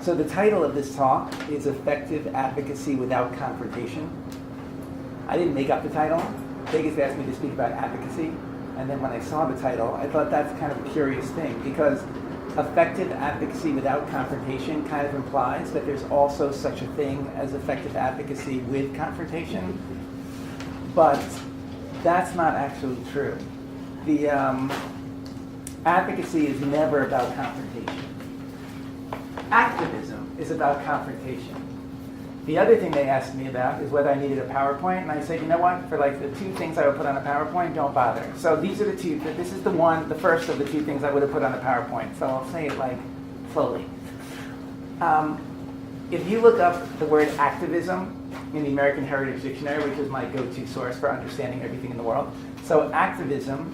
So the title of this talk is Effective Advocacy Without Confrontation. I didn't make up the title. Vegas asked me to speak about advocacy, and then when I saw the title, I thought that's kind of a curious thing, because effective advocacy without confrontation kind of implies that there's also such a thing as effective advocacy with confrontation, but that's not actually true. The advocacy is never about confrontation. Activism is about confrontation. The other thing they asked me about is whether I needed a PowerPoint, and I said, you know what, for like the two things I would put on a PowerPoint, don't bother. So these are the two, this is the first of the two things I would have put on a PowerPoint, so I'll say it like slowly. If you look up the word activism in the American Heritage Dictionary, which is my go-to source for understanding everything in the world, so activism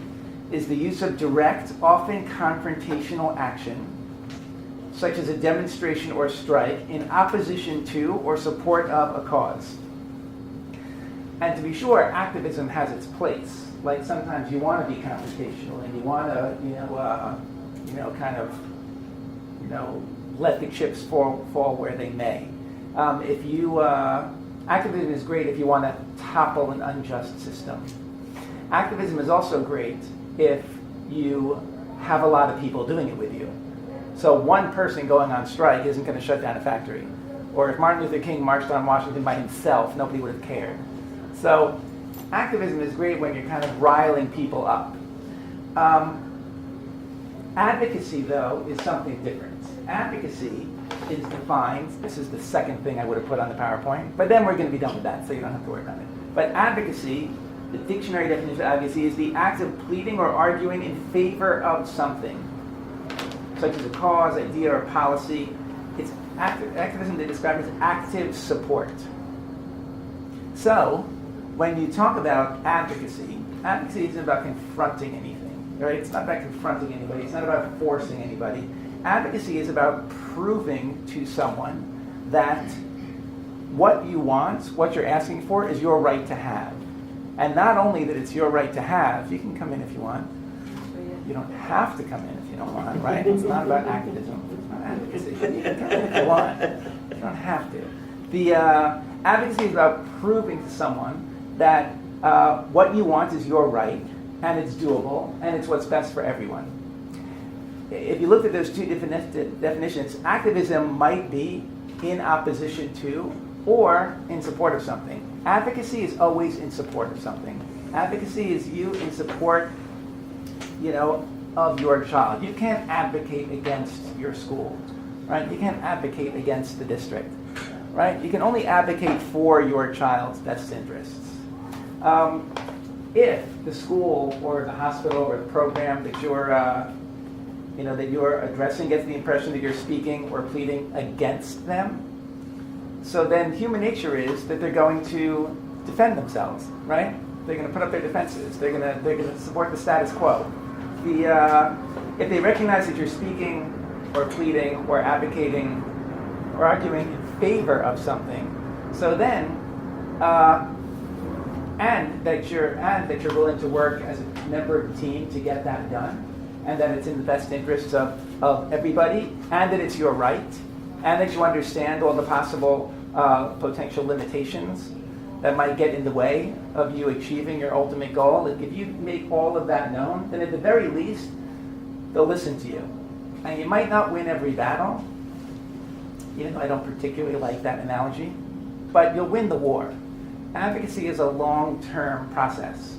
is the use of direct, often confrontational action, such as a demonstration or strike, in opposition to or support of a cause. And to be sure, activism has its place. Like sometimes you want to be confrontational and you want to, let the chips fall where they may. Activism is great if you want to topple an unjust system. Activism is also great if you have a lot of people doing it with you. So one person going on strike isn't going to shut down a factory. Or if Martin Luther King marched on Washington by himself, nobody would have cared. So activism is great when you're kind of riling people up. Advocacy, though, is something different. Advocacy is defined, this is the second thing I would have put on the PowerPoint, but then we're going to be done with that, so you don't have to worry about it. But advocacy, the dictionary definition of advocacy, is the act of pleading or arguing in favor of something, such as a cause, idea, or policy. It's activism they describe as active support. So, when you talk about advocacy isn't about confronting anything, right? It's not about confronting anybody. It's not about forcing anybody. Advocacy is about proving to someone that what you want, what you're asking for, is your right to have. And not only that it's your right to have, you can come in if you want. You don't have to come in if you don't want, right? It's not about activism. It's not advocacy. You can come in if you want. You don't have to. The advocacy is about proving to someone that what you want is your right, and it's doable, and it's what's best for everyone. If you look at those two definitions, activism might be in opposition to or in support of something. Advocacy is always in support of something. Advocacy is you in support, of your child. You can't advocate against your school, right? You can't advocate against the district, right? You can only advocate for your child's best interests. If the school or the hospital or the program that you're addressing gets the impression that you're speaking or pleading against them, so then human nature is that they're going to defend themselves, right? They're going to put up their defenses. They're going to support the status quo. If they recognize that you're speaking or pleading or advocating or arguing in favor of something, so then and that you're willing to work as a member of the team to get that done, and that it's in the best interests of everybody, and that it's your right, and that you understand all the possible potential limitations that might get in the way of you achieving your ultimate goal. If you make all of that known, then at the very least, they'll listen to you. And you might not win every battle, even though I don't particularly like that analogy, but you'll win the war. Advocacy is a long-term process.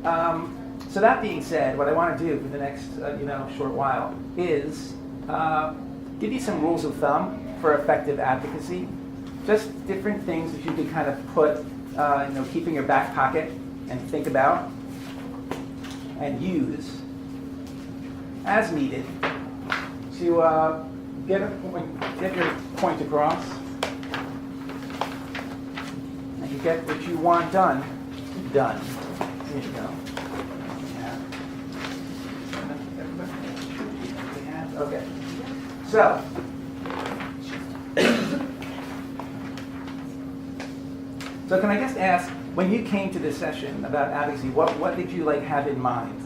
So that being said, what I want to do for the next short while is give you some rules of thumb for effective advocacy. Just different things that you can kind of put, keep in your back pocket and think about and use as needed to get your point across and you get what you want done. There you go. Yeah. Okay. So. So can I just ask, when you came to this session about advocacy, what did you have in mind?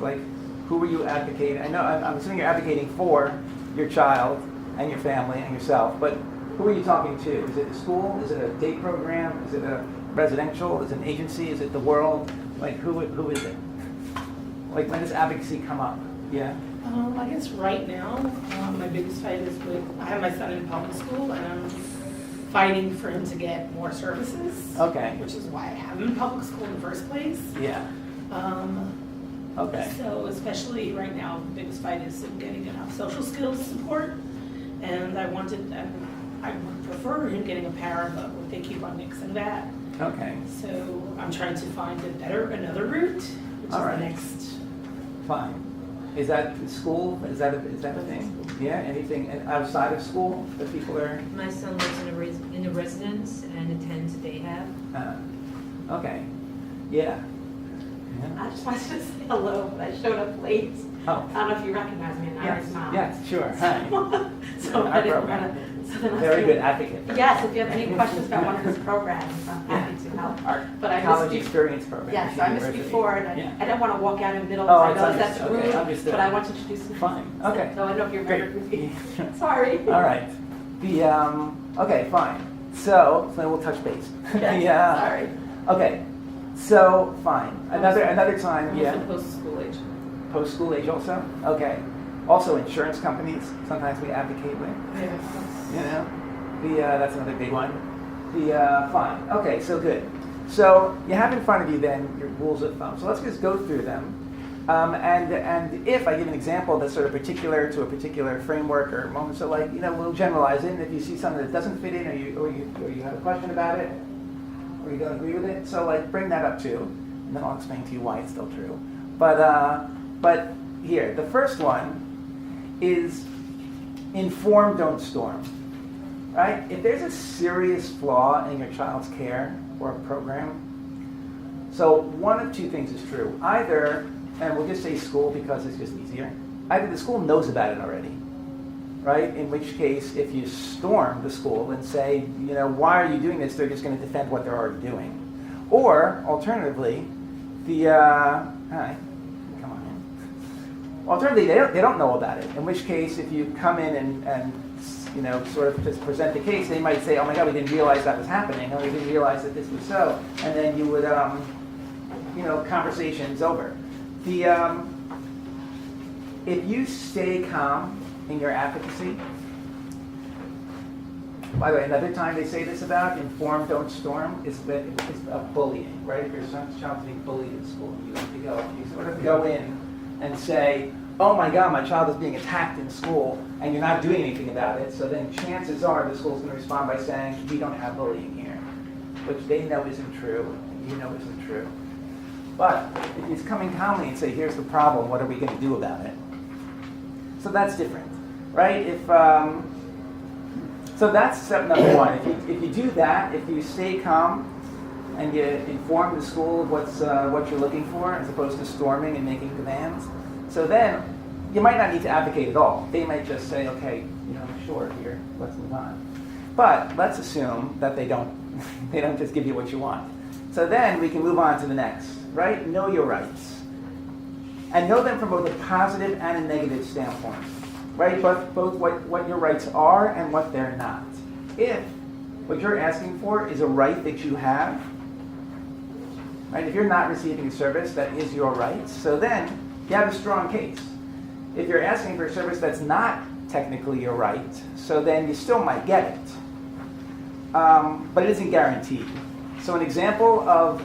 Who were you advocating? I know I'm assuming you're advocating for your child, and your family and yourself. But who are you talking to? Is it a school? Is it a day program? Is it a residential? Is it an agency? Is it the world? Like, who is it? Like, when does advocacy come up? Yeah? I guess right now, my biggest fight is I have my son in public school, and I'm fighting for him to get more services. Okay. Which is why I have him in public school in the first place. Yeah. Okay. So especially right now, the biggest fight is getting enough social skills support, and I would prefer him getting a para, but they keep on nixing that. Okay. So I'm trying to find another route, which All is right. the next. Fine. Is that school? Is that a thing? Yeah. Anything outside of school that people are? My son lives in a residence and attends day have. Okay. Yeah. I just wanted to say hello, but I showed up late. Oh. I don't know if you recognize me, and Iri's mom. Yes, sure. Hi. So I didn't want to. So then Very good advocate. Yes, if you have any questions about one of his programs, I'm happy to help. Our But I college missed you. experience program. Yes, I missed University. before, and Yeah. I didn't want to walk out in the middle Oh, because I know it's that's understood. rude. Okay, understood. But I want to introduce myself. Fine. Okay. So I don't know if you remember Great. me. Sorry. All right. Okay, fine. So then we'll touch base. Yes, sorry. Okay. So fine. Another time. I'm Yeah. also post-school age. Post-school age also. Okay. Also insurance companies. Sometimes we advocate with. Yeah. You know. That's another big one. Fine. Okay. So good. So you have in front of you then your rules of thumb. So let's just go through them. And if I give an example that's sort of particular to a particular framework or moment, so like, we'll generalize it, and if you see something that doesn't fit in, or you have a question about it, or you don't agree with it, so like bring that up too, and then I'll explain to you why it's still true. But here, the first one is inform, don't storm. Right? If there's a serious flaw in your child's care or program, so one of two things is true. Either, and we'll just say school because it's just easier, either the school knows about it already, right? In which case, if you storm the school and say, why are you doing this? They're just going to defend what they're already doing. Or, alternatively, hi, come on in. Alternatively, they don't know about it. In which case, if you come in and sort of just present the case, they might say, oh my God, we didn't realize that was happening, or we didn't realize that this was so. And then you would, conversation's over. If you stay calm in your advocacy, by the way, another time they say this about inform, don't storm, is bullying, right? If your child's being bullied in school, you sort of go in and say, oh my God, my child is being attacked in school, and you're not doing anything about it, so then chances are the school's going to respond by saying, we don't have bullying here, which they know isn't true, and you know isn't true. But if he's coming calmly and say, here's the problem, what are we going to do about it? So that's different, right? So that's step number one. If you do that, if you stay calm and you inform the school of what you're looking for, as opposed to storming and making demands, so then you might not need to advocate at all. They might just say, okay, sure, here, let's move on. But let's assume that they don't just give you what you want. So then we can move on to the next, right? Know your rights. And know them from both a positive and a negative standpoint, right? Both what your rights are and what they're not. If what you're asking for is a right that you have, right? If you're not receiving a service that is your right, so then you have a strong case. If you're asking for a service that's not technically your right, so then you still might get it. But it isn't guaranteed. So an example of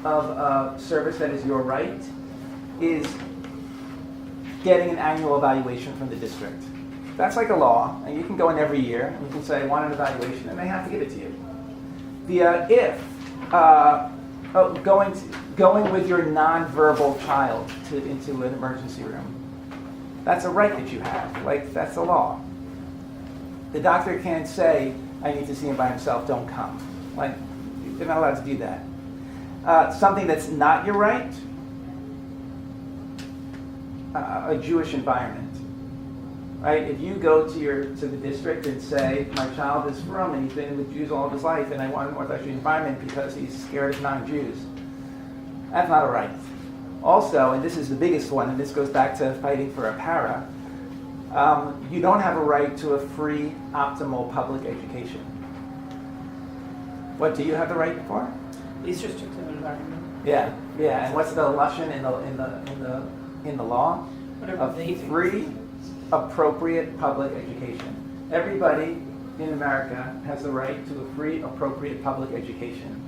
a service that is your right is getting an annual evaluation from the district. That's like a law, and you can go in every year, and you can say, I want an evaluation, and they have to give it to you. Going with your nonverbal child into an emergency room, that's a right that you have. Like, that's a law. The doctor can't say, I need to see him by himself, don't come. Like, you're not allowed to do that. Something that's not your right, a Jewish environment. Right? If you go to the district and say, my child is from, and he's been with Jews all of his life, and I want an Orthodox environment because he's scared of non-Jews, that's not a right. Also, and this is the biggest one, and this goes back to fighting for a para, You don't have a right to a free, optimal public education. What do you have the right for? Least restrictive environment, Yeah. And what's the illusion in the law? whatever A they think. free, appropriate public education. Everybody in America has the right to a free, appropriate public education.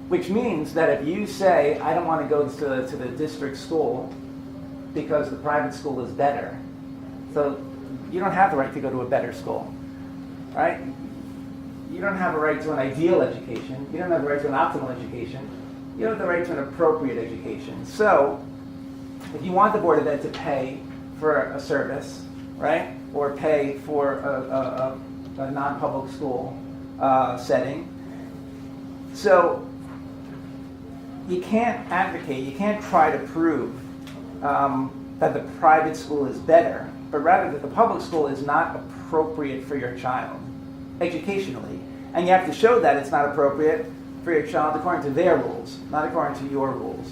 Which means that if you say, I don't want to go to the district school because the private school is better, so you don't have the right to go to a better school, right? You don't have a right to an ideal education. You don't have a right to an optimal education. You don't have the right to an appropriate education. So, if you want the Board of Ed to pay for a service, right, or pay for a non-public school setting, so you can't advocate, you can't try to prove that the private school is better, but rather that the public school is not appropriate for your child, educationally. And you have to show that it's not appropriate for your child according to their rules, not according to your rules.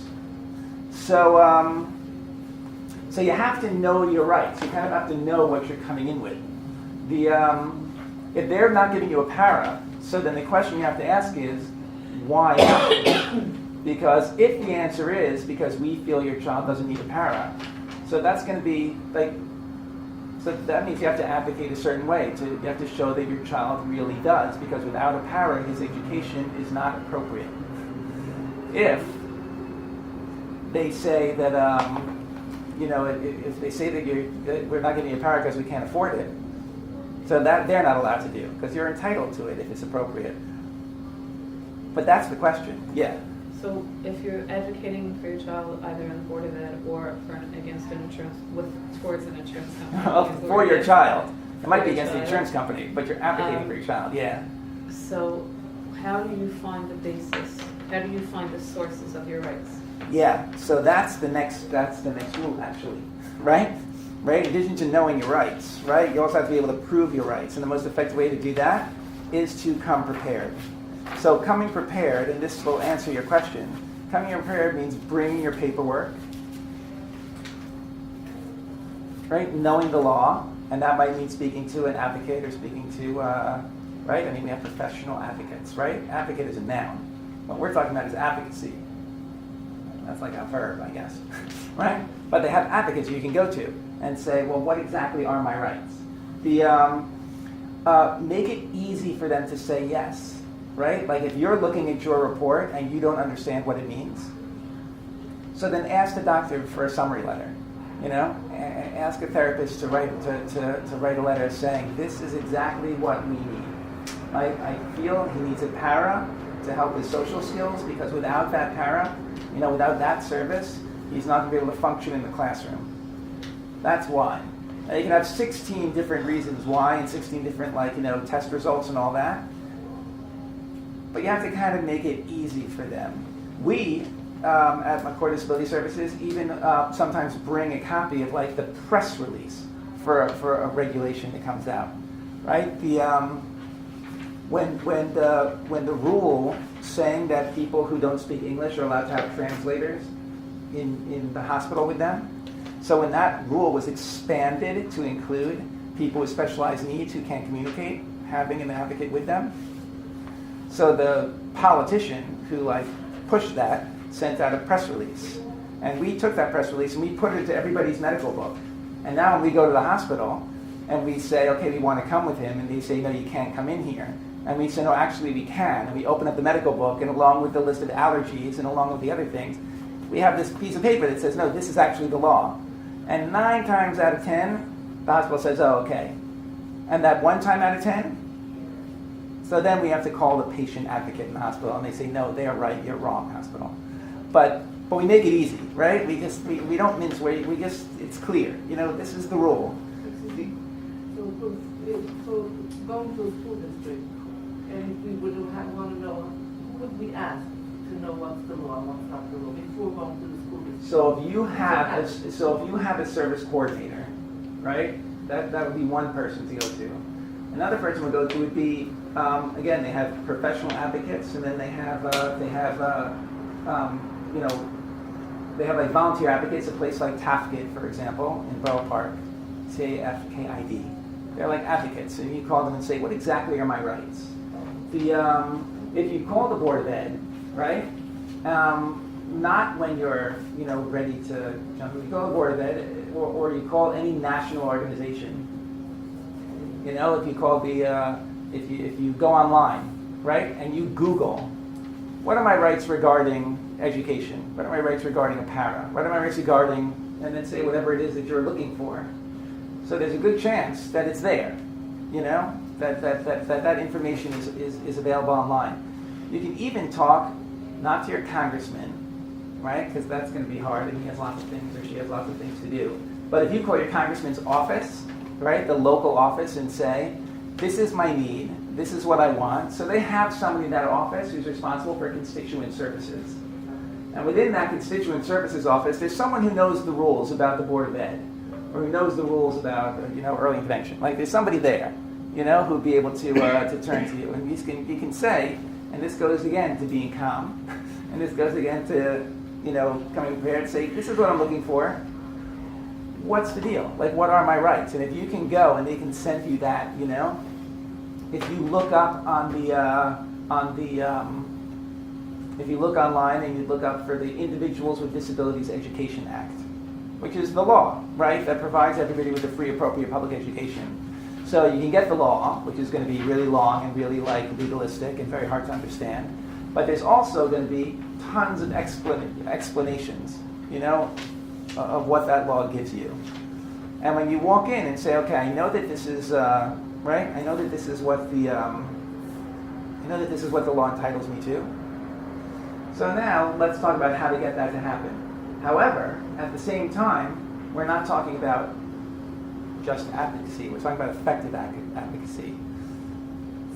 So, so you have to know your rights. You kind of have to know what you're coming in with. If they're not giving you a para, so then the question you have to ask is, why not? Because if the answer is because we feel your child doesn't need a para, so that's going to be like, so that means you have to advocate a certain way. You have to show that your child really does, because without a para, his education is not appropriate. If they say that, if they say that we're not giving you a para because we can't afford it, so that they're not allowed to do, because you're entitled to it if it's appropriate. But that's the question, yeah. So if you're advocating for your child either on the Board of Ed or against an insurance, towards an insurance company. For your child. It might be your against the child. insurance company, but you're advocating for your child, yeah. So how do you find the basis? How do you find the sources of your rights? Yeah, so that's the next rule, actually, right? Right, in addition to knowing your rights, right, you also have to be able to prove your rights, and the most effective way to do that is to come prepared. So coming prepared, and this will answer your question, coming prepared means bringing your paperwork, right, knowing the law, and that might mean speaking to an advocate or speaking to, right, I mean, we have professional advocates, right? Advocate is a noun. What we're talking about is advocacy. That's like a verb, I guess, right? But they have advocates you can go to and say, well, what exactly are my rights? Make it easy for them to say yes. Right? Like if you're looking at your report and you don't understand what it means, so then ask the doctor for a summary letter. Ask a therapist to write a letter saying this is exactly what we need. I feel he needs a para to help his social skills, because without that para, without that service, he's not going to be able to function in the classroom. That's why. Now, you can have 16 different reasons why and 16 different test results and all that. But you have to kind of make it easy for them. We, at McCourt Disability Services, even sometimes bring a copy of the press release for a regulation that comes out, right? When the rule saying that people who don't speak English are allowed to have translators in the hospital with them, so when that rule was expanded to include people with specialized needs who can't communicate, having an advocate with them. So the politician who pushed that sent out a press release. And we took that press release and we put it into everybody's medical book. And now when we go to the hospital and we say, okay, we want to come with him, and they say, no, you can't come in here. And we say, no, actually we can. And we open up the medical book, and along with the list of allergies and along with the other things, we have this piece of paper that says, no, this is actually the law. And 9 times out of 10, the hospital says, oh, okay. And that 1 time out of 10, so then we have to call the patient advocate in the hospital, and they say, no, they are right, you're wrong, hospital. But we make it easy, right? We don't mince words, it's clear. This is the rule. So going to a school district, and if we would want to know, who would we ask to know what's the law and what's not the law before going to the school district? So if you have a service coordinator, right? That would be one person to go to. Another person would go to would be, again, they have professional advocates, and then they have volunteer advocates. A place like Tafkid, for example, in Borough Park. C-A-F-K-I-D. They're like advocates, and you call them and say, what exactly are my rights? If you call the Board of Ed, right, not when you're, ready to jump. If you call the Board of Ed, or you call any national organization, if you call if you go online, right, and you Google, what are my rights regarding education? What are my rights regarding a para? What are my rights regarding, and then say whatever it is that you're looking for. So there's a good chance that it's there, that information is available online. You can even talk, not to your congressman, right, because that's going to be hard, and he has lots of things, or she has lots of things to do. But if you call your congressman's office, right, the local office, and say, this is my need, this is what I want. So they have somebody in that office who's responsible for constituent services. And within that constituent services office, there's someone who knows the rules about the Board of Ed, or who knows the rules about, early intervention. Like there's somebody there, who'd be able to turn to you. And you can say, and this goes again to being calm, and this goes again to, coming prepared, say, this is what I'm looking for. What's the deal? Like, what are my rights? And if you can go and they can send you that, if you look up if you look online and you look up for the Individuals with Disabilities Education Act, which is the law, right, that provides everybody with a free, appropriate public education. So you can get the law, which is going to be really long and really legalistic and very hard to understand. But there's also going to be tons of explanations, of what that law gives you. And when you walk in and say, okay, I know that this is right, I know that this is what the law entitles me to. So now let's talk about how to get that to happen. However, at the same time, we're not talking about just advocacy. We're talking about effective advocacy.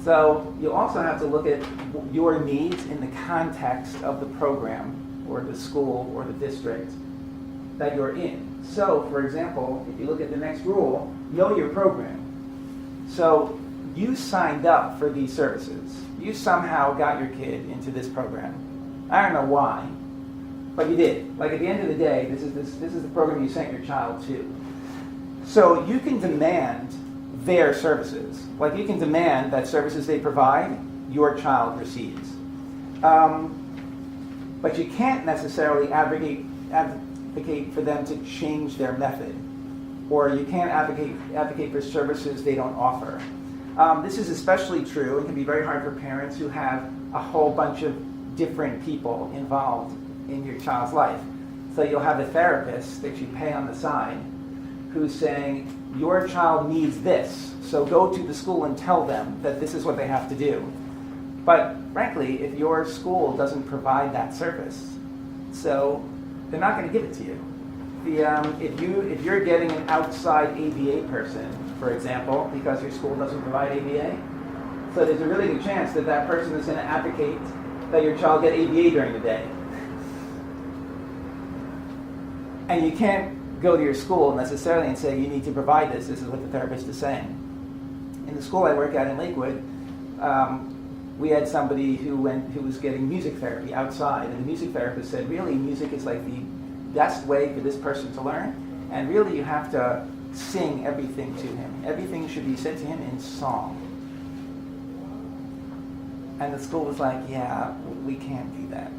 So you also have to look at your needs in the context of the program or the school or the district that you're in. So, for example, if you look at the next rule, know your program. So you signed up for these services. You somehow got your kid into this program. I don't know why, but you did. Like at the end of the day, this is the program you sent your child to. So you can demand their services. Like you can demand that services they provide, your child receives. But you can't necessarily advocate for them to change their method, or you can't advocate for services they don't offer. This is especially true and can be very hard for parents who have a whole bunch of different people involved in your child's life. So you'll have a therapist that you pay on the side who's saying, your child needs this, so go to the school and tell them that this is what they have to do. But frankly, if your school doesn't provide that service, so they're not going to give it to you. If you're getting an outside ABA person, for example, because your school doesn't provide ABA, so there's a really good chance that that person is going to advocate that your child get ABA during the day. And you can't go to your school necessarily and say, you need to provide this. This is what the therapist is saying. In the school I work at in Lakewood, we had somebody who was getting music therapy outside, and the music therapist said, really, music is like the best way for this person to learn, and really you have to sing everything to him. Everything should be said to him in song. And the school was like, yeah, we can't do that.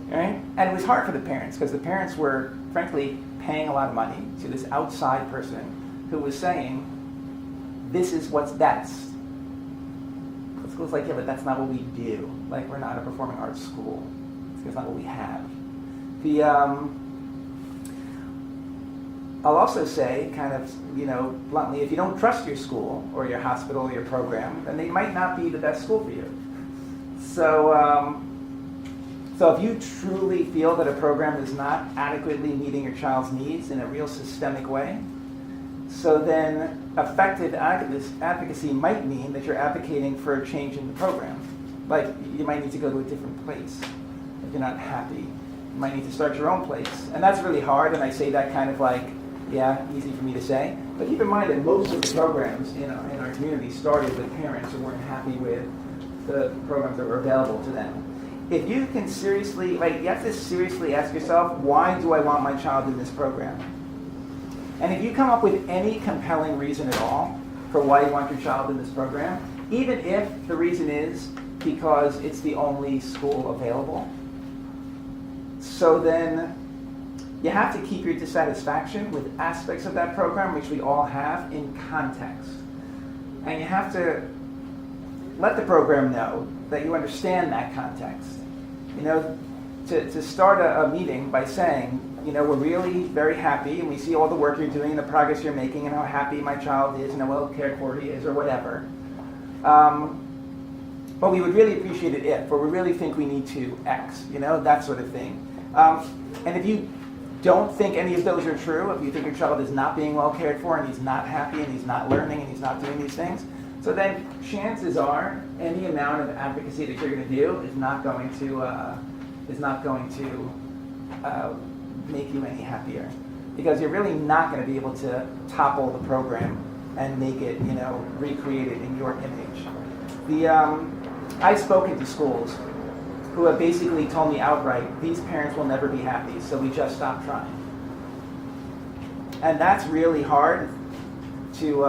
Right? And it was hard for the parents, because the parents were, frankly, paying a lot of money to this outside person who was saying, this is what's best. The school's like, yeah, but that's not what we do. Like, we're not a performing arts school. That's not what we have. I'll also say, kind of, bluntly, if you don't trust your school or your hospital or your program, then they might not be the best school for you. So if you truly feel that a program is not adequately meeting your child's needs in a real systemic way, so then effective advocacy might mean that you're advocating for a change in the program. Like, you might need to go to a different place if you're not happy. You might need to start your own place. And that's really hard, and I say that kind of like, yeah, easy for me to say. But keep in mind that most of the programs in our community started with parents who weren't happy with the programs that were available to them. If you can seriously, you have to seriously ask yourself, why do I want my child in this program? And if you come up with any compelling reason at all for why you want your child in this program, even if the reason is because it's the only school available, so then you have to keep your dissatisfaction with aspects of that program, which we all have, in context. And you have to let the program know that you understand that context. You know, to start a meeting by saying, you know, we're really very happy and we see all the work you're doing and the progress you're making and how happy my child is and how well cared for he is or whatever. But we would really appreciate it if, or we really think we need to X, you know, that sort of thing. And if you don't think any of those are true, if you think your child is not being well cared for and he's not happy and he's not learning and he's not doing these things, so then chances are any amount of advocacy that you're going to do is not going to make you any happier, because you're really not going to be able to topple the program and make it, you know, recreate it in your image. I've spoken to schools who have basically told me outright, these parents will never be happy, so we just stop trying. And that's really hard to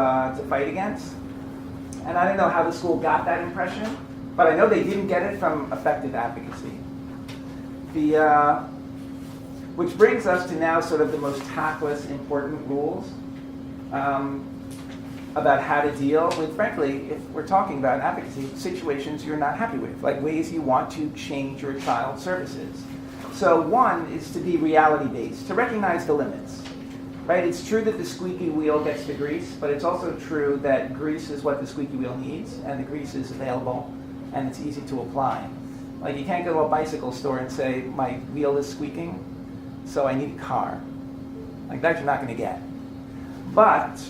fight against. And I don't know how the school got that impression, but I know they didn't get it from effective advocacy. Which brings us to now sort of the most tactless, important rules about how to deal with, frankly, if we're talking about advocacy, situations you're not happy with, like ways you want to change your child's services. So one is to be reality-based, to recognize the limits. Right? It's true that the squeaky wheel gets the grease, but it's also true that grease is what the squeaky wheel needs, and the grease is available, and it's easy to apply. Like, you can't go to a bicycle store and say, my wheel is squeaking, so I need a car. Like, that you're not going to get. But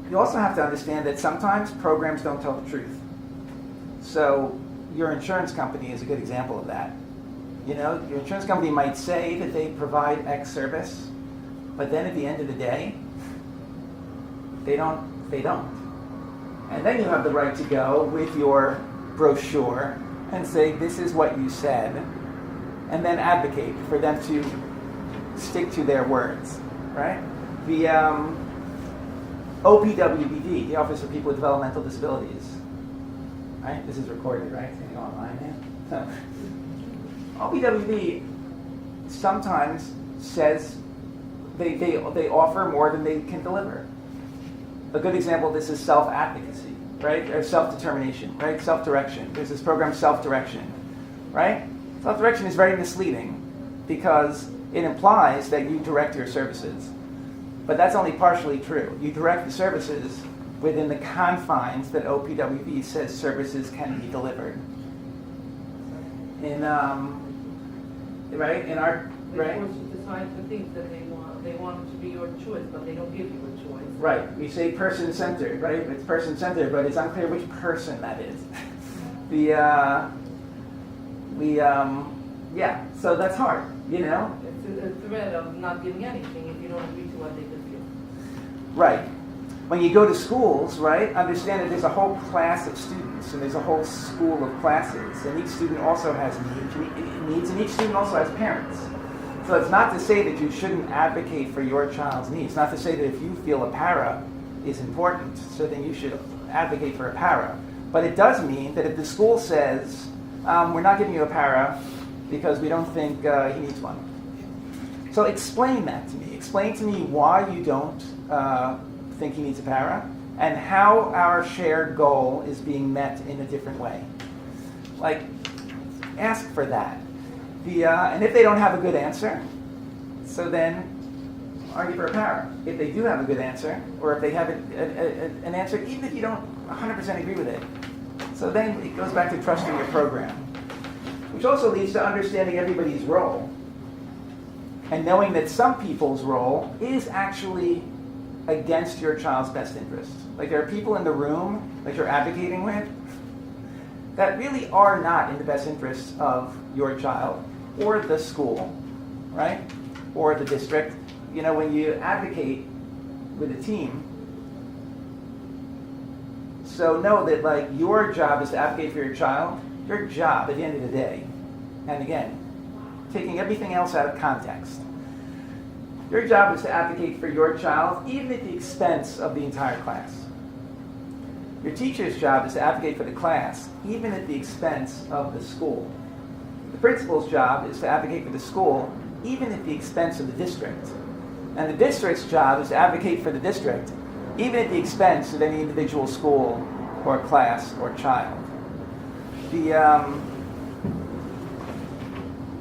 you also have to understand that sometimes programs don't tell the truth. So your insurance company is a good example of that. You know, your insurance company might say that they provide X service, but then at the end of the day, they don't. And then you have the right to go with your brochure and say, this is what you said, and then advocate for them to stick to their words, right? The OPWDD, the Office for People with Developmental Disabilities, right? This is recorded, right? It's going to go online now. So, OPWD sometimes says they offer more than they can deliver. A good example of this is self-advocacy, right? Or self-determination, right? Self-direction. There's this program, self-direction, right? Self-direction is very misleading because it implies that you direct your services. But that's only partially true. You direct the services within the confines that OPWD says services can be delivered. Right? In our, right? They force you to decide for things that they want it to be your choice, but they don't give you a choice. Right. We say person-centered, right? It's person-centered, but it's unclear which person that is. Yeah, so that's hard, you know? It's a threat of not giving anything if you don't agree to what they give you. Right. When you go to schools, right, understand that there's a whole class of students, and there's a whole school of classes, and each student also has needs, and each student also has parents. So it's not to say that you shouldn't advocate for your child's needs. It's not to say that if you feel a para is important, so then you should advocate for a para. But it does mean that if the school says, we're not giving you a para because we don't think he needs one. So explain that to me. Explain to me why you don't think he needs a para, and how our shared goal is being met in a different way. Like, ask for that. And if they don't have a good answer, so then argue for a para. If they do have a good answer, or if they have an answer, even if you don't 100% agree with it, so then it goes back to trusting your program, which also leads to understanding everybody's role, and knowing that some people's role is actually against your child's best interest. Like, there are people in the room that you're advocating with that really are not in the best interest of your child or the school, right? Or the district. You know, when you advocate with a team, so know that, like, your job is to advocate for your child. Your job at the end of the day, and again, taking everything else out of context, Your job is to advocate for your child, even at the expense of the entire class. Your teacher's job is to advocate for the class, even at the expense of the school. The principal's job is to advocate for the school, even at the expense of the district. And the district's job is to advocate for the district, even at the expense of any individual school or class or child.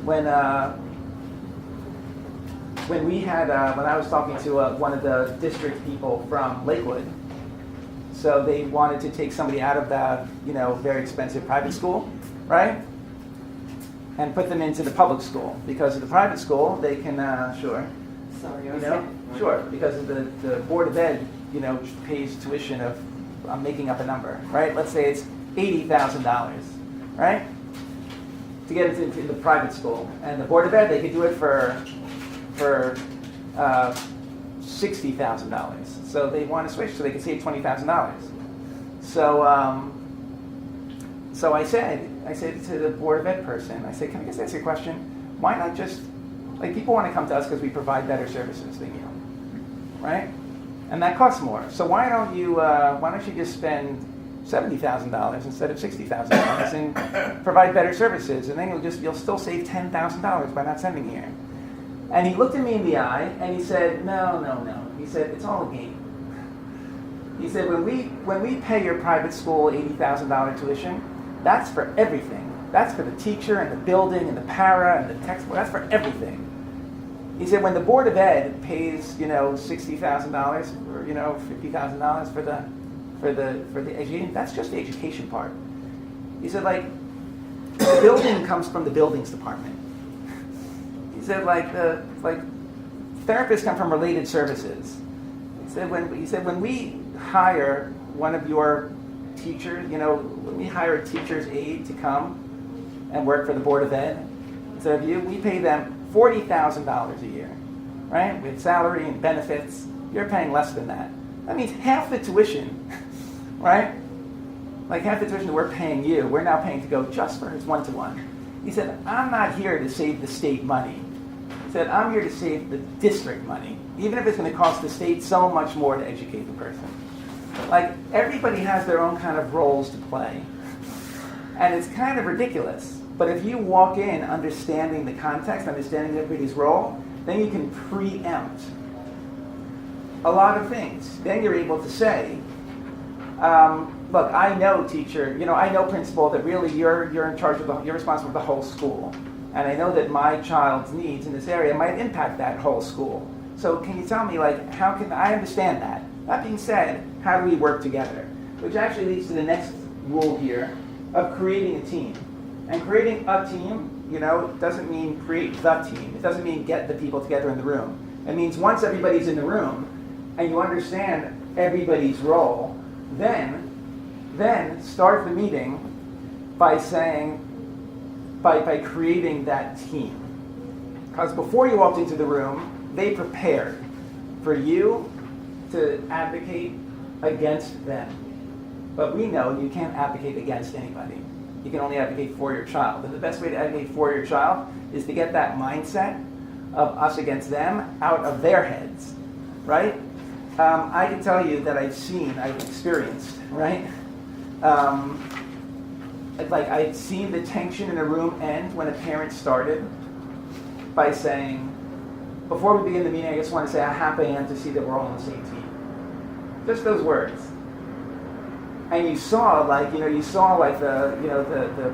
When I was talking to one of the district people from Lakewood, so they wanted to take somebody out of the very expensive private school, right, and put them into the public school, because of the private school they can sure. Sorry, I You was know, saying. sure, because of the Board of Ed, pays tuition of, I'm making up a number, right? Let's say it's $80,000, right? To get into the private school. And the Board of Ed, they could do it for $60,000. So they want to switch so they could save $20,000. So I said to the Board of Ed person, I said, can I just ask you a question? Why not just, people want to come to us because we provide better services than you, right? And that costs more. So why don't you just spend $70,000 instead of $60,000 and provide better services, and then you'll still save $10,000 by not sending here. And he looked at me in the eye and he said, no. He said, it's all a game. He said, when we pay your private school $80,000 tuition, that's for everything. That's for the teacher and the building and the para and the textbook. That's for everything. He said, when the Board of Ed pays, $60,000 or $50,000 for the education, that's just the education part. He said, the building comes from the buildings department. He said, therapists come from related services. He said, when we hire one of your teachers, when we hire a teacher's aide to come and work for the Board of Ed, instead of you, we pay them $40,000 a year, right? With salary and benefits. You're paying less than that. That means half the tuition, right? Half the tuition that we're paying you, we're now paying to go just for his one-to-one. He said, I'm not here to save the state money. He said, I'm here to save the district money, even if it's going to cost the state so much more to educate the person. Everybody has their own kind of roles to play. And it's kind of ridiculous. But if you walk in understanding the context, understanding everybody's role, then you can preempt a lot of things. Then you're able to say, look, I know teacher, I know principal, that really you're in charge of you're responsible for the whole school. And I know that my child's needs in this area might impact that whole school. So can you tell me, how can I understand that? That being said, how do we work together? Which actually leads to the next rule here of creating a team. And creating a team, doesn't mean create the team. It doesn't mean get the people together in the room. It means once everybody's in the room and you understand everybody's role, then start the meeting by creating that team. Because before you walked into the room, they prepared for you to advocate against them. But we know you can't advocate against anybody. You can only advocate for your child. And the best way to advocate for your child is to get that mindset of us against them out of their heads, right? I can tell you that I've experienced, right? I've seen the tension in a room end when a parent started by saying, before we begin the meeting, I just want to say how happy I am to see that we're all on the same team. Just those words. And you saw the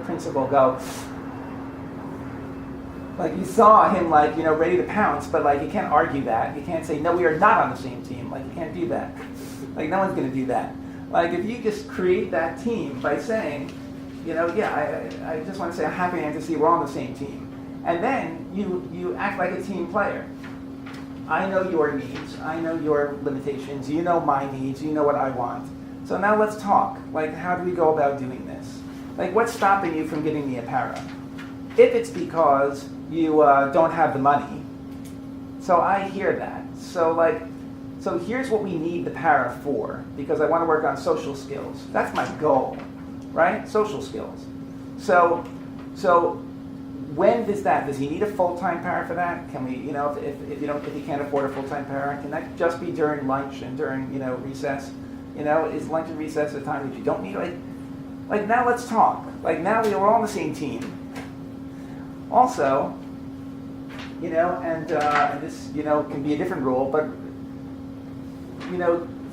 principal go, you saw him ready to pounce, but you can't argue that. You can't say, no, we are not on the same team. You can't do that. No one's going to do that. If you just create that team by saying, I just want to say how happy I am to see we're all on the same team. And then you act like a team player. I know your needs. I know your limitations. You know my needs. You know what I want. So now let's talk. How do we go about doing this? What's stopping you from getting the apparel? If it's because you don't have the money. So I hear that. So here's what we need the para for, because I want to work on social skills. That's my goal, right? Social skills. So when does he need a full-time para for that? Can we, if he can't afford a full-time para, can that just be during lunch and during, recess? Is lunch and recess a time that you don't need? Like now let's talk. Like now we're all on the same team. Also, and this, can be a different rule, but,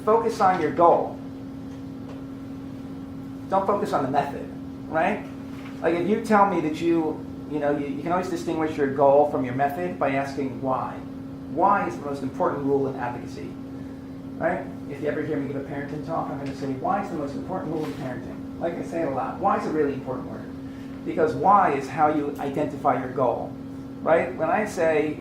focus on your goal. Don't focus on the method, right? Like if you tell me that you can always distinguish your goal from your method by asking why. Why is the most important rule in advocacy, right? If you ever hear me give a parenting talk, I'm going to say, why is the most important rule in parenting? Like I say it a lot. Why is a really important word? Because why is how you identify your goal, right? When I say,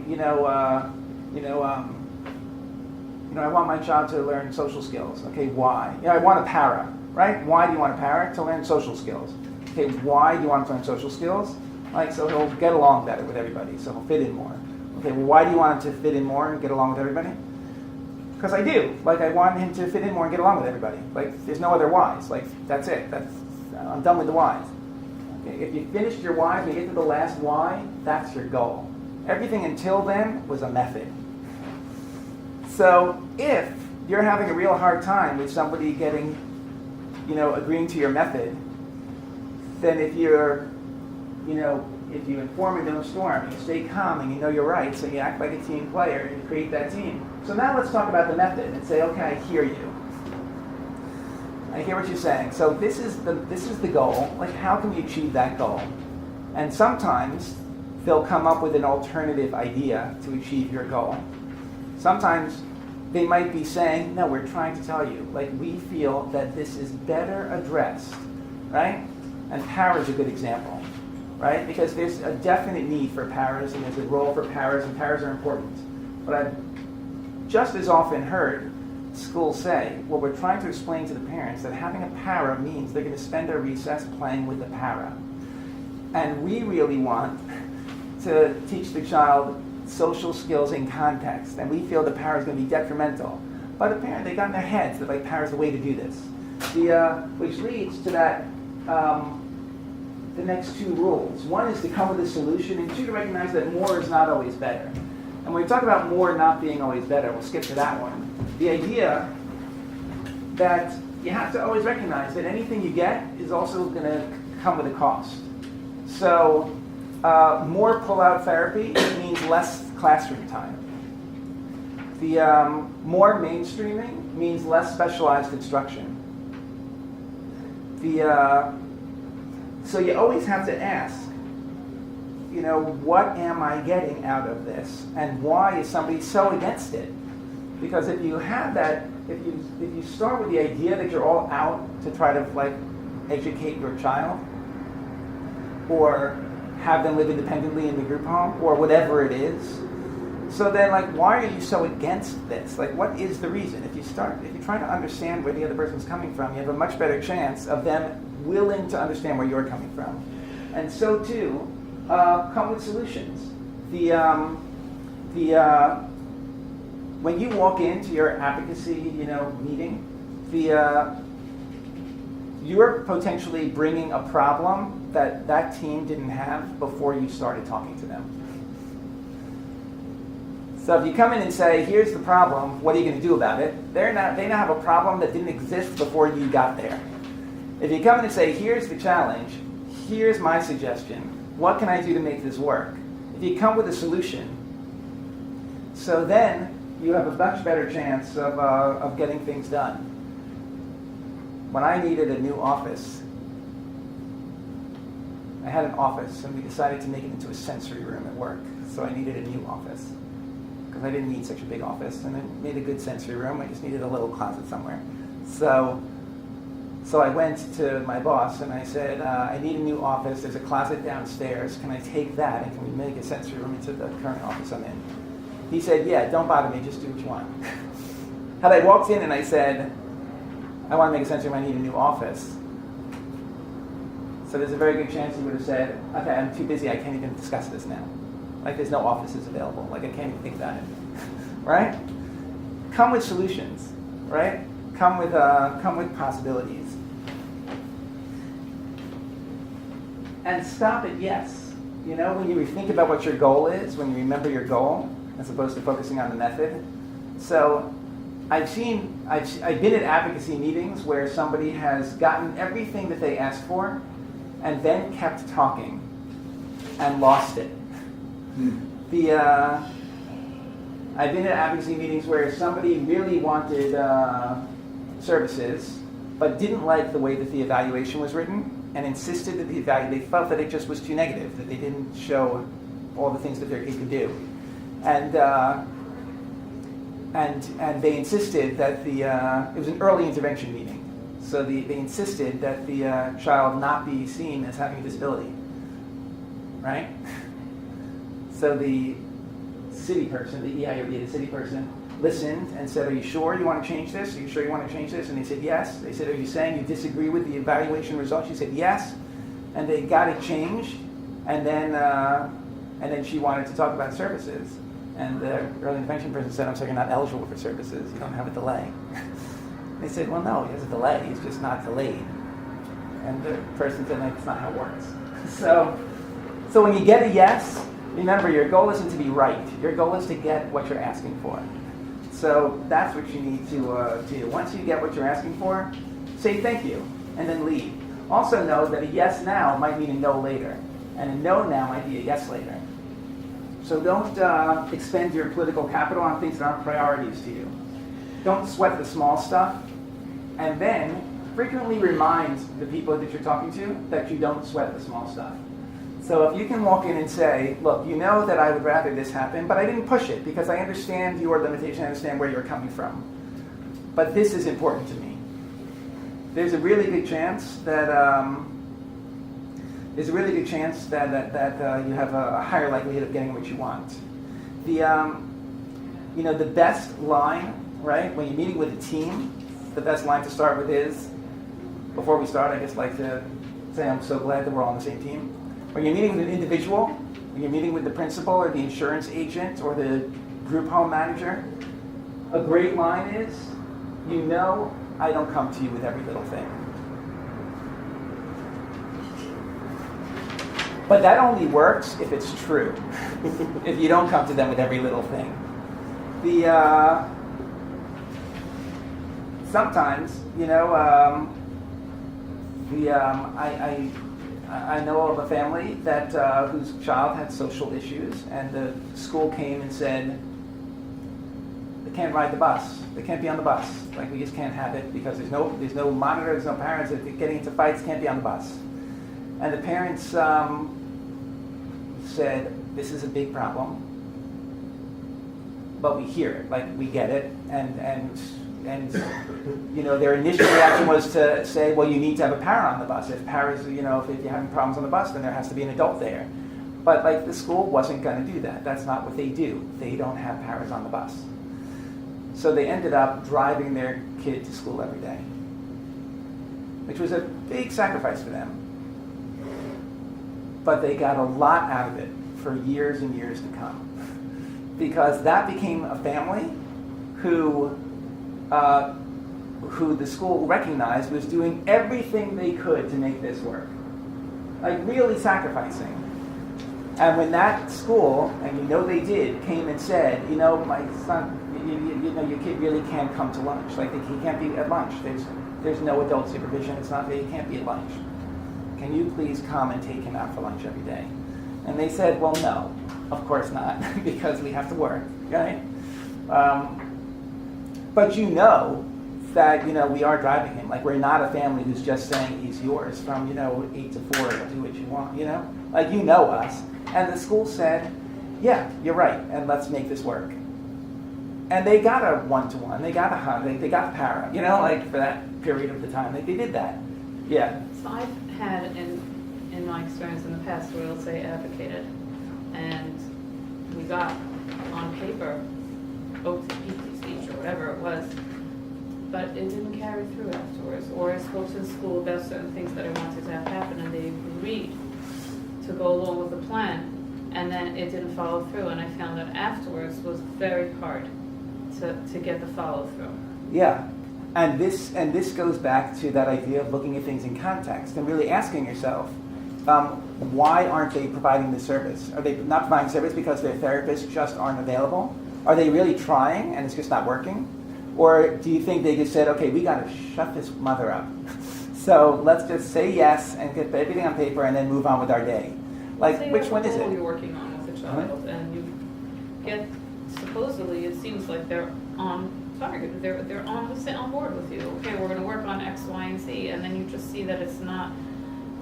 I want my child to learn social skills. Okay, why? I want a para, right? Why do you want a para? To learn social skills. Okay, why do you want to learn social skills? Like, so he'll get along better with everybody, so he'll fit in more. Okay, well, why do you want him to fit in more and get along with everybody? Because I do. Like, I want him to fit in more and get along with everybody. Like, there's no other whys. Like, that's it. I'm done with the whys. Okay, if you finished your whys, when you get to the last why, that's your goal. Everything until then was a method. So if you're having a real hard time with somebody getting, agreeing to your method, then if you're, if you inform and don't storm, you stay calm and you know you're right, so you act like a team player and you create that team. So now let's talk about the method and say, okay, I hear you. I hear what you're saying. So this is the goal. Like, how can we achieve that goal? And sometimes they'll come up with an alternative idea to achieve your goal. Sometimes they might be saying, no, we're trying to tell you, like, we feel that this is better addressed, right? And para is a good example, right? Because there's a definite need for paras, and there's a role for paras, and paras are important. But I've just as often heard schools say, well, we're trying to explain to the parents that having a para means they're going to spend their recess playing with the para. And we really want to teach the child social skills in context, and we feel the para is going to be detrimental. But apparently they got in their heads that like para is the way to do this. Which leads to that the next two rules. One is to come with a solution, and two, to recognize that more is not always better. And when we talk about more not being always better, we'll skip to that one. The idea that you have to always recognize that anything you get is also going to come with a cost. So more pull-out therapy means less classroom time. The more mainstreaming means less specialized instruction. So you always have to ask, what am I getting out of this, and why is somebody so against it? Because if you have that, if you start with the idea that you're all out to try to educate your child, or have them live independently in the group home, or whatever it is, so then why are you so against this? What is the reason? If you try to understand where the other person's coming from, you have a much better chance of them willing to understand where you're coming from. And so too, come with solutions. When you walk into your advocacy, meeting, you're potentially bringing a problem that team didn't have before you started talking to them. So if you come in and say, here's the problem, what are you going to do about it? They now have a problem that didn't exist before you got there. If you come in and say, here's the challenge, here's my suggestion, what can I do to make this work? If you come with a solution, so then you have a much better chance of getting things done. When I needed a new office, I had an office and we decided to make it into a sensory room at work. So I needed a new office because I didn't need such a big office, and it made a good sensory room. I just needed a little closet somewhere. So I went to my boss and I said, I need a new office. There's a closet downstairs. Can I take that and can we make a sensory room into the current office I'm in? He said, yeah, don't bother me, just do what you want. Had I walked in and I said, I want to make a sensory room, I need a new office. So there's a very good chance he would have said, okay, I'm too busy, I can't even discuss this now. There's no offices available, I can't even think about it. Right? Come with solutions, right? Come with possibilities. And stop at yes. You know, when you think about what your goal is, when you remember your goal, as opposed to focusing on the method. So I've been at advocacy meetings where somebody has gotten everything that they asked for and then kept talking and lost it. I've been at advocacy meetings where somebody really wanted services but didn't like the way that the evaluation was written and insisted that they felt that it just was too negative, that they didn't show all the things that their kid could do. And they insisted that it was an early intervention meeting. So they insisted that the child not be seen as having a disability, right? So the city person, the EIOD, the city person, listened and said, "Are you sure you want to change this? Are you sure you want to change this?" And they said, "Yes." They said, "Are you saying you disagree with the evaluation results?" She said, "Yes." And they got it changed, and then she wanted to talk about services. And the early intervention person said, "I'm sorry, you're not eligible for services. You don't have a delay." They said, "Well, no, he has a delay. He's just not delayed." And the person said, "That's not how it works." So when you get a yes, remember your goal isn't to be right. Your goal is to get what you're asking for. So that's what you need to do. Once you get what you're asking for, say thank you, and then leave. Also know that a yes now might mean a no later, and a no now might be a yes later. So don't expend your political capital on things that aren't priorities to you. Don't sweat the small stuff, and then frequently remind the people that you're talking to that you don't sweat the small stuff. So if you can walk in and say, "Look, you know that I would rather this happen, but I didn't push it because I understand your limitation, I understand where you're coming from. But this is important to me." There's a really good chance that you have a higher likelihood of getting what you want. The best line, right, when you're meeting with a team, the best line to start with is, before we start, I just like to say I'm so glad that we're all on the same team. When you're meeting with an individual, when you're meeting with the principal or the insurance agent or the group home manager, a great line is, "You know I don't come to you with every little thing." But that only works if it's true. If you don't come to them with every little thing. Sometimes, I know of a family that whose child had social issues, and the school came and said, "They can't ride the bus. They can't be on the bus. Like, we just can't have it because there's no monitor, there's no parents. If they're getting into fights, can't be on the bus." And the parents said, "This is a big problem, but we hear it. Like, we get it." And their initial reaction was to say, "Well, you need to have a parent on the bus. If parents, if you're having problems on the bus, then there has to be an adult there." But the school wasn't going to do that. That's not what they do. They don't have parents on the bus. So they ended up driving their kid to school every day, which was a big sacrifice for them. But they got a lot out of it for years and years to come, because that became a family who the school recognized was doing everything they could to make this work, really sacrificing. And when that school, and they did, came and said, "My son, your kid really can't come to lunch. He can't be at lunch. There's no adult supervision. It's not that he can't be at lunch. Can you please come and take him out for lunch every day?" And they said, "Well, no, of course not, because we have to work, right? But that, we are driving him. We're not a family who's just saying he's yours from, 8 to 4, do what you want, us." And the school said, "Yeah, you're right, and let's make this work." And they got a one-to-one, they got a hug, they got para, for that period of the time. They did that. Yeah. So I've had, in my experience in the past, where we'll say advocated, and we got on paper, oath to speech or whatever it was, but it didn't carry through afterwards. Or I spoke to the school about certain things that I wanted to have happen, and they agreed to go along with the plan, and then it didn't follow through, and I found that afterwards was very hard to get the follow through. Yeah. And this goes back to that idea of looking at things in context and really asking yourself, why aren't they providing this service? Are they not providing service because their therapists just aren't available? Are they really trying and it's just not working? Or do you think they just said, okay, we got to shut this mother up. So let's just say yes and get everything on paper and then move on with our day. Like, Say which you have one a is goal it? you're working on with a child, and you get, supposedly, it seems like they're on target, they're on board with you. Okay, we're gonna work on X, Y, and Z, and then you just see that it's not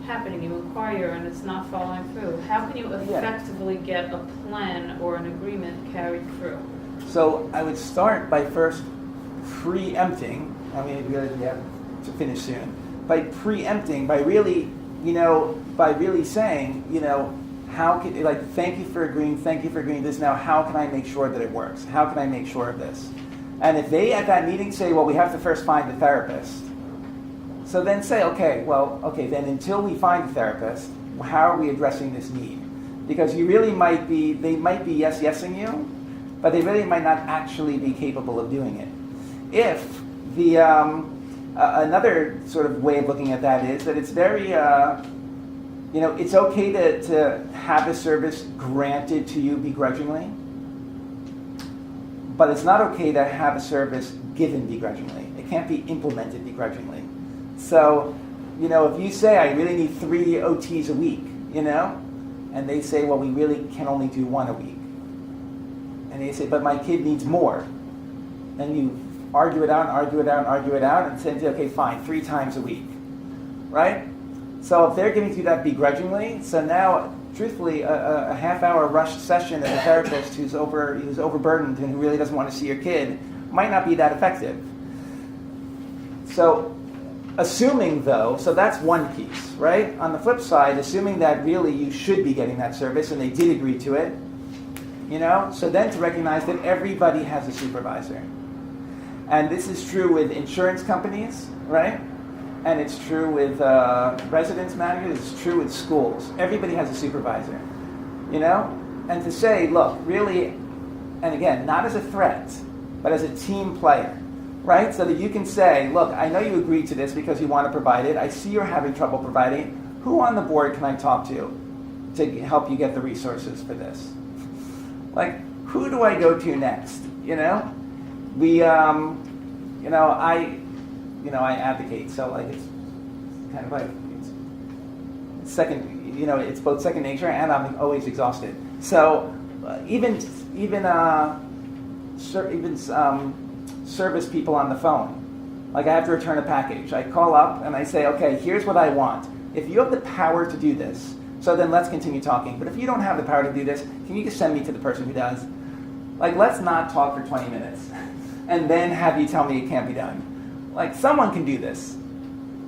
happening, you inquire and it's not following through. How can you effectively get a plan or an agreement carried through? So I would start by first preempting, I mean, we really have to finish soon, by preempting, by really, by really saying, how can, like, thank you for agreeing this, now how can I make sure that it works? How can I make sure of this? And if they at that meeting say, well, we have to first find a therapist, so then say, okay, then until we find a therapist, how are we addressing this need? Because they might be yes-yesing you, but they really might not actually be capable of doing it. If the, another sort of way of looking at that is that it's very, it's okay to have a service granted to you begrudgingly, but it's not okay to have a service given begrudgingly. It can't be implemented begrudgingly. So, if you say, I really need 3 OTs a week, and they say, well, we really can only do 1 a week. And they say, but my kid needs more. Then you argue it out, and say, okay, fine, 3 times a week, right? So if they're giving you that begrudgingly, so now, truthfully, a half-hour rushed session at a therapist who's overburdened and who really doesn't want to see your kid might not be that effective. So, assuming though, so that's one piece, right? On the flip side, assuming that really you should be getting that service and they did agree to it, so then to recognize that everybody has a supervisor. And this is true with insurance companies, right? And it's true with residence managers, it's true with schools. Everybody has a supervisor, And to say, look, really, and again, not as a threat, but as a team player, right? So that you can say, look, I know you agreed to this because you want to provide it. I see you're having trouble providing it. Who on the board can I talk to help you get the resources for this? Like, who do I go to next? I advocate, so like it's kind of like it's second, it's both second nature and I'm always exhausted. So even service people on the phone, like I have to return a package. I call up and I say, okay, here's what I want. If you have the power to do this, so then let's continue talking. But if you don't have the power to do this, can you just send me to the person who does? Like, let's not talk for 20 minutes and then have you tell me it can't be done. Like, someone can do this.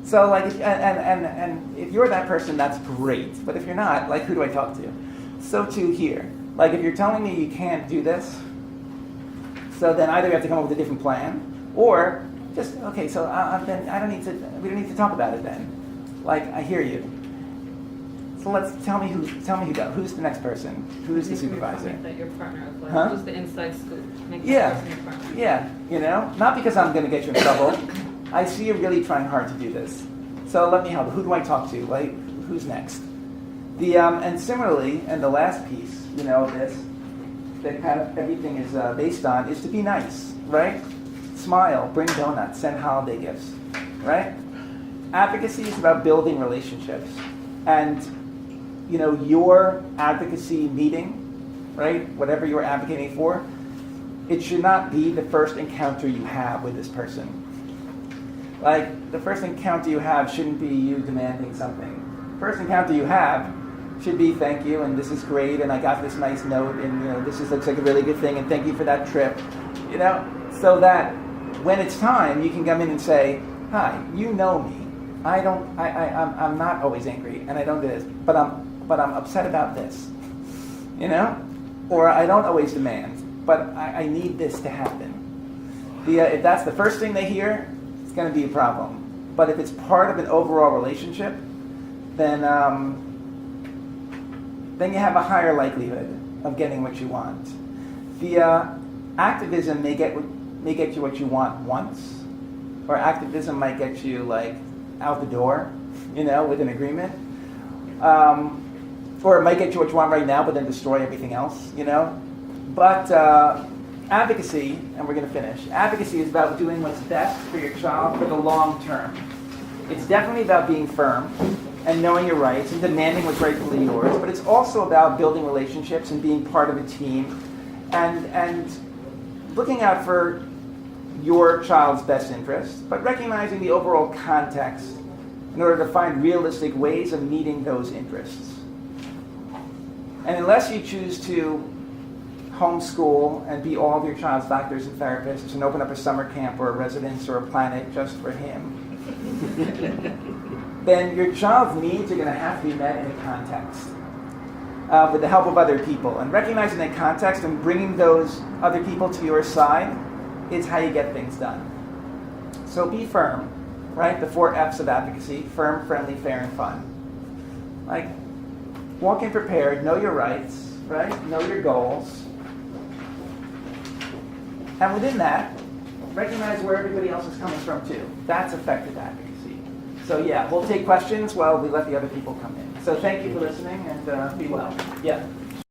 So, like, and if you're that person, that's great. But if you're not, like, who do I talk to? So too here. Like, if you're telling me you can't do this, so then either you have to come up with a different plan, or just, okay, so then we don't need to talk about it then. Like, I hear you. So tell me who does. Who's the next person? Who's the supervisor? That your partner is like, Huh? who's the inside scoop? Make Yeah. that person your partner. Yeah, not because I'm going to get you in trouble. I see you're really trying hard to do this. So let me help. Who do I talk to? Like, who's next? And similarly, and the last piece, this, that kind of everything is based on, is to be nice, right? Smile, bring donuts, send holiday gifts, right? Advocacy is about building relationships. And, your advocacy meeting, right, whatever you're advocating for, it should not be the first encounter you have with this person. Like, the first encounter you have shouldn't be you demanding something. First encounter you have should be thank you, and this is great, and I got this nice note, and looks like a really good thing, and thank you for that trip. So that when it's time, you can come in and say, hi, you know me. I'm not always angry, and I don't do this, but I'm upset about this. Or I don't always demand, but I need this to happen. If that's the first thing they hear, it's going to be a problem. But if it's part of an overall relationship, then you have a higher likelihood of getting what you want. The activism may get you what you want once, or activism might get you like out the door, with an agreement. Or it might get you what you want right now, but then destroy everything else, you know? But advocacy, and we're going to finish, advocacy is about doing what's best for your child for the long term. It's definitely about being firm and knowing your rights and demanding what's rightfully yours, but it's also about building relationships and being part of a team and looking out for your child's best interest, but recognizing the overall context in order to find realistic ways of meeting those interests. And unless you choose to homeschool and be all of your child's doctors and therapists and open up a summer camp or a residence or a planet just for him, then your child's needs are going to have to be met in a context with the help of other people. And recognizing that context and bringing those other people to your side is how you get things done. So be firm, right? The 4 F's of advocacy: firm, friendly, fair, and fun. Like, walk in prepared, know your rights, right? Know your goals. And within that, recognize where everybody else is coming from too. That's effective advocacy. So yeah, we'll take questions while we let the other people come in. So thank you for listening, and be well. Yeah.